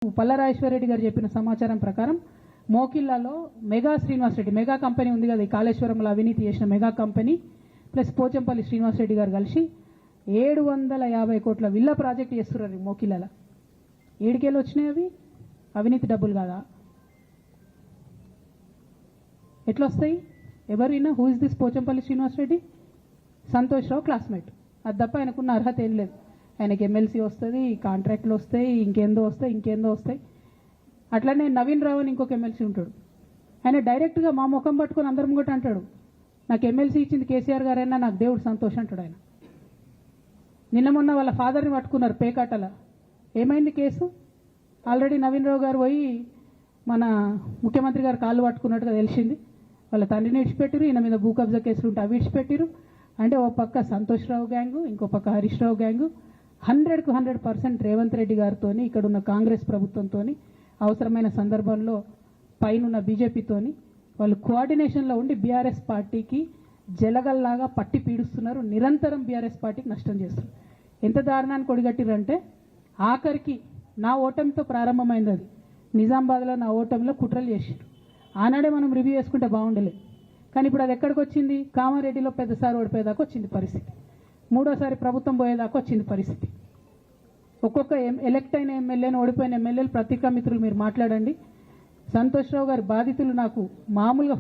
పల్లరాజేశ్వరరెడ్డి గారు చెప్పిన సమాచారం ప్రకారం మోకిల్లాలో మెగా శ్రీనివాసరెడ్డి మెగా కంపెనీ ఉంది కదా, ఈ కాళేశ్వరంలో అవినీతి చేసిన mega company plus Pochampalli Srinivasa Reddy గారు కలిసి 750 కోట్ల విల్లా ప్రాజెక్ట్ చేస్తున్నారు మోకిల్లాలో. ఏడికేళ్ళు వచ్చినాయి అవి? అవినీతి డబ్బులు కాదా? ఎట్లా వస్తాయి? ఎవరైనా who is this Pochampalli Srinivasa Reddy? Santosh Rao classmate, అది తప్ప ఆయనకున్న అర్హత ఏం లేదు. ఆయనకి ఎమ్మెల్సీ వస్తుంది, కాంట్రాక్ట్లు వస్తాయి, ఇంకేందో వస్తాయి. అట్లనే నవీన్ రావు అని ఇంకొక ఎమ్మెల్సీ ఉంటాడు. ఆయన డైరెక్ట్గా మా ముఖం పట్టుకొని అందరం కూడా అంటాడు, నాకు ఎమ్మెల్సీ ఇచ్చింది కేసీఆర్ గారైనా నాకు దేవుడు సంతోషం అంటాడు ఆయన. నిన్న మొన్న వాళ్ళ ఫాదర్ని పట్టుకున్నారు పేకాటల. ఏమైంది కేసు? ఆల్రెడీ నవీన్ రావు గారు పోయి మన ముఖ్యమంత్రి గారు కాళ్ళు పట్టుకున్నట్టుగా తెలిసింది. వాళ్ళ తండ్రిని విడిచిపెట్టిరు, ఈయన మీద భూ కబ్జా కేసులు ఉంటే అవి విడిచిపెట్టిరు. అంటే ఓ పక్క సంతోష్ రావు గ్యాంగు, ఇంకో పక్క హరీష్ రావు గ్యాంగు 100కు 100% రేవంత్ రెడ్డి గారితో, ఇక్కడున్న కాంగ్రెస్ ప్రభుత్వంతో, అవసరమైన సందర్భంలో పైనున్న బీజేపీతోని వాళ్ళు కోఆర్డినేషన్లో ఉండి బీఆర్ఎస్ పార్టీకి జలగల్లాగా పట్టి పీడుస్తున్నారు. నిరంతరం బీఆర్ఎస్ పార్టీకి నష్టం చేస్తున్నారు. ఎంత దారుణానికి ఒడిగట్టిరంటే ఆఖరికి నా ఓటమితో ప్రారంభమైంది అది. నిజామాబాద్లో నా ఓటమిలో కుట్రలు చేసారు. ఆనాడే మనం రివ్యూ చేసుకుంటే బాగుండలేదు. కానీ ఇప్పుడు అది ఎక్కడికి వచ్చింది? కామారెడ్డిలో పెద్దసారి ఓడిపోయేదాకా వచ్చింది పరిస్థితి. మూడోసారి ప్రభుత్వం పోయేదాకా వచ్చింది పరిస్థితి. ఒక్కొక్క ఎలక్ట్ అయిన ఎమ్మెల్యేను, ఓడిపోయిన ఎమ్మెల్యేలు పత్రికా మిత్రులు మీరు మాట్లాడండి. సంతోష్ రావు గారి బాధితులు నాకు మామూలుగా